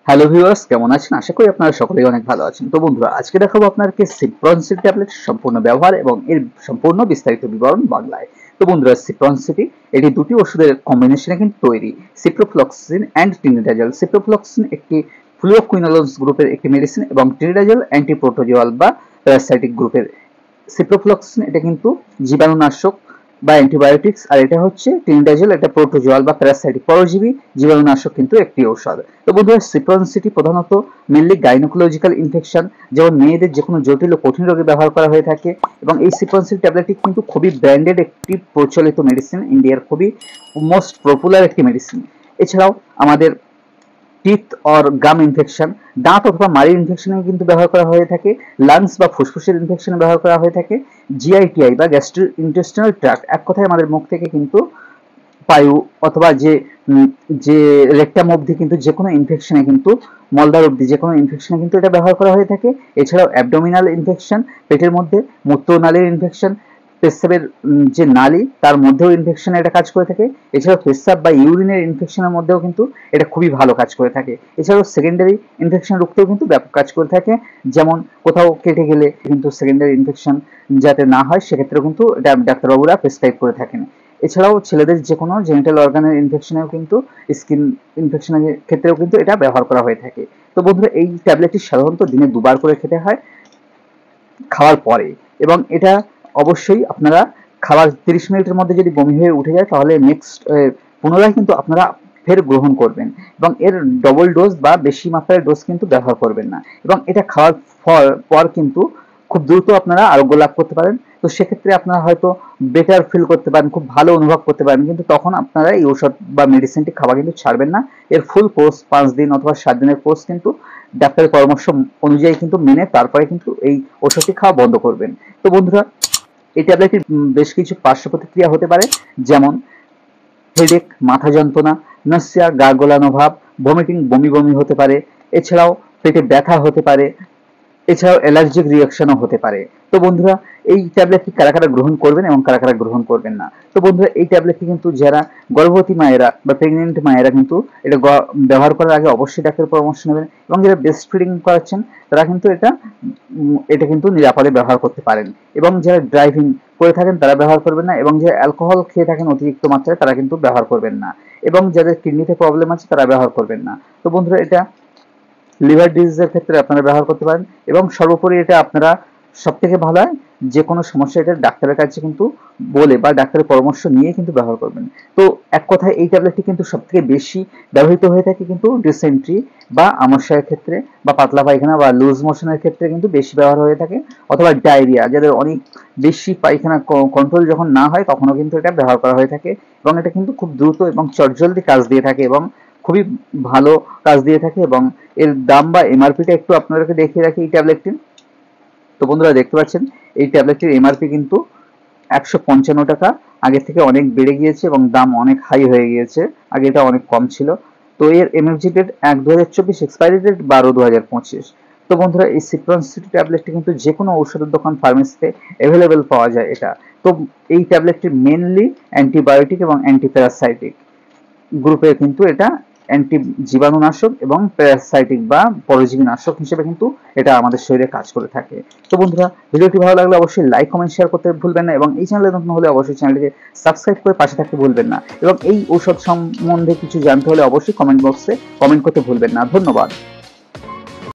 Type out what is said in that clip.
Hello viewers, কেমন আছেন? আশা করি আপনারা সকলেই অনেক ভালো আছেন। তো বন্ধুরা, আজকে দেখাবো আপনাদেরকে সিপ্রনসিড ট্যাবলেট সম্পূর্ণ ব্যবহার এবং এর সম্পূর্ণ বিস্তারিত বিবরণ বাংলায়। তো বন্ধুরা, সিপ্রনসিডি এটি দুটি ওষুধের কম্বিনেশনে কিন্তু তৈরি। Ciprofloxacin and tinidazole. সিপ্রোফ্লক্সিন একটি ফ্লুওকুইনোলোলস গ্রুপের একটি মেডিসিন এবং টিনিডাজল অ্যান্টিপ্রোটোজোয়াল বা প্যারাসাইটিক গ্রুপের। সিপ্রোফ্লক্সিন এটা কিন্তু জীবাণুনাশক বা অ্যান্টিবায়োটিক্স, আর এটা হচ্ছে টিনিডাজল, এটা প্রোটোজোয়াল বা প্যারাসাইটিক পরজীবী জীবাণুনাশক কিন্তু একটি ঔষধ। তো বন্ধুরা, সিপ্রনসিডি প্রধানত মেনলি গাইনোকোলজিক্যাল ইনফেকশন, যেমন মেয়েদের যে কোনো জটিল ও কঠিন রোগে ব্যবহার করা হয়ে থাকে। এবং এই সিপ্রনসিডি ট্যাবলেটটি কিন্তু খুবই ব্র্যান্ডেড একটি প্রচলিত মেডিসিন, ইন্ডিয়ার খুবই মোস্ট পপুলার একটি মেডিসিন। এছাড়াও আমাদের টিথ অর গাম ইনফেকশন, দাঁত অথবা মাড়ির ইনফেকশনে কিন্তু ব্যবহার করা হয়ে থাকে। লাংস বা ফুসফুসের ইনফেকশনে ব্যবহার করা হয়ে থাকে। জিআইটিআই বা গ্যাস্ট্রো ইন্টেস্টিনাল ট্র্যাক্ট, এক কথায় আমাদের মুখ থেকে কিন্তু পায়ু অথবা যে রেকটাম অবধি কিন্তু যে কোনো ইনফেকশনে কিন্তু মলদ্বার অবধি যে কোনো ইনফেকশনে কিন্তু এটা ব্যবহার করা হয়ে থাকে। এছাড়াও অ্যাবডোমিনাল ইনফেকশন, পেটের মধ্যে মূত্রনালীর ইনফেকশন, পেচ্ছাপের যে নালী তার মধ্যেও ইনফেকশনে এটা কাজ করে থাকে। এছাড়াও পেচ্ছাপ বা ইউরিনের ইনফেকশনের মধ্যেও কিন্তু এটা খুবই ভালো কাজ করে থাকে। এছাড়াও সেকেন্ডারি ইনফেকশন রুখতেও কিন্তু ব্যাপক কাজ করে থাকে, যেমন কোথাও কেটে গেলে কিন্তু সেকেন্ডারি ইনফেকশন যাতে না হয় সেক্ষেত্রেও কিন্তু এটা ডাক্তারবাবুরা প্রেসক্রাইব করে থাকেন। এছাড়াও ছেলেদের যে কোনো জেনিটাল অর্গানের ইনফেকশনেও কিন্তু, স্কিন ইনফেকশনের ক্ষেত্রেও কিন্তু এটা ব্যবহার করা হয়ে থাকে। তো বন্ধুরা, এই ট্যাবলেটটি সাধারণত দিনে দুবার করে খেতে হয় খাওয়ার পরে, এবং এটা অবশ্যই আপনারা খাওয়ার 30 মিনিটের মধ্যে যদি বমি হয়ে উঠে যায় তাহলে নেক্সট পুনরায় কিন্তু আপনারা ফের গ্রহণ করবেন, এবং এর ডবল ডোজ বা বেশি মাত্রার ডোজ কিন্তু ব্যবহার করবেন না। এবং এটা খাওয়ার পর কিন্তু খুব দ্রুত আপনারা আরোগ্য লাভ করতে পারেন। তো সেক্ষেত্রে আপনারা হয়তো বেটার ফিল করতে পারেন, খুব ভালো অনুভব করতে পারেন, কিন্তু তখন আপনারা এই ওষুধ বা মেডিসিনটি খাওয়া কিন্তু ছাড়বেন না। এর ফুল কোর্স 5 দিন অথবা 7 দিনের কোর্স কিন্তু ডাক্তারের পরামর্শ অনুযায়ী কিন্তু মেনে তারপরে কিন্তু এই ওষুধটি খাওয়া বন্ধ করবেন। তো বন্ধুরা, এই ট্যাবলেটটির বেশ কিছু পার্শ্ব প্রতিক্রিয়া হতে পারে, যেমন হেডেক, মাথা যন্ত্রণা, নসিয়া, গা গোলানো ভাব, ভমিটিং, বমি বমি হতে পারে। এছাড়াও পেটে ব্যথা হতে পারে। এছাড়াও অ্যালার্জিক রিয়াকশনও হতে পারে। তো বন্ধুরা, এই ট্যাবলেটটি কারা কারা গ্রহণ করবেন এবং কারা কারা গ্রহণ করবেন না? তো বন্ধুরা, এই ট্যাবলেটটি কিন্তু যারা গর্ভবতী মায়েরা বা প্রেগনেন্ট মায়েরা কিন্তু এটা ব্যবহার করার আগে অবশ্যই ডাক্তারের পরামর্শ নেবেন, এবং যারা ব্রেস্ট ফিডিং করাচ্ছেন তারা কিন্তু এটা কিন্তু নিরাপদে ব্যবহার করতে পারেন। এবং যারা ড্রাইভিং করে থাকেন তারা ব্যবহার করবেন না, এবং যারা অ্যালকোহল খেয়ে থাকেন অতিরিক্ত মাত্রায় তারা কিন্তু ব্যবহার করবেন না, এবং যাদের কিডনিতে প্রবলেম আছে তারা ব্যবহার করবেন না। তো বন্ধুরা, এটা লিভার ডিজিজের ক্ষেত্রে আপনারা ব্যবহার করতে পারেন, এবং সর্বোপরি এটা আপনারা সবথেকে ভালো হয় যে কোনো সমস্যা এটা ডাক্তারের কাছে কিন্তু বলে বা ডাক্তারের পরামর্শ নিয়ে কিন্তু ব্যবহার করবেন। তো এক কথায় এই ট্যাবলেটটি কিন্তু সবথেকে বেশি ব্যবহৃত হয়ে থাকে কিন্তু ডিসেন্ট্রি বা আমাশয়ের ক্ষেত্রে, বা পাতলা পায়খানা বা লুজ মোশনের ক্ষেত্রে কিন্তু বেশি ব্যবহার হয়ে থাকে, অথবা ডায়রিয়া, যাদের অনেক বেশি পায়খানা কন্ট্রোল যখন না হয় তখনও কিন্তু এটা ব্যবহার করা হয়ে থাকে। এবং এটা কিন্তু খুব দ্রুত এবং চটজলদি কাজ দিয়ে থাকে, এবং খুবই ভালো কাজ দিয়ে থাকে। এবং এর দাম বা এমআরপিটা একটু আপনাদেরকে দেখিয়ে রাখি এই ট্যাবলেটটির। তো বন্ধুরা, দেখতে পাচ্ছেন এই ট্যাবলেটটির এমআরপি কিন্তু 155 টাকা, আগে থেকে অনেক বেড়ে গিয়েছে এবং দাম অনেক হাই হয়ে গিয়েছে, আগে এটা অনেক কম ছিল। তো এর এমএফজি ডেট 1/2024, এক্সপায়ারি ডেট 12/2025। তো বন্ধুরা, এই সিপ্রনসিডি ট্যাবলেটটি কিন্তু যে কোনো ঔষধের দোকান, ফার্মেসিতে অ্যাভেলেবেল পাওয়া যায় এটা। তো এই ট্যাবলেটটি মেনলি অ্যান্টিবায়োটিক এবং অ্যান্টিপ্যারাসাইটিক গ্রুপে কিন্তু এটা অ্যান্টি জীবাণুনাশক এবং প্যারাসাইটিক বা পরজীবী নাশক হিসেবে কিন্তু এটা আমাদের শরীরে কাজ করে থাকে। তো বন্ধুরা, ভিডিওটি ভালো লাগলে অবশ্যই লাইক, কমেন্ট, শেয়ার করতে ভুলবেন না, এবং এই চ্যানেলে নতুন হলে অবশ্যই চ্যানেলটিকে সাবস্ক্রাইব করে পাশে থাকতে ভুলবেন না, এবং এই ঔষধ সম্বন্ধে কিছু জানতে হলে অবশ্যই কমেন্ট বক্সে কমেন্ট করতে ভুলবেন না। ধন্যবাদ।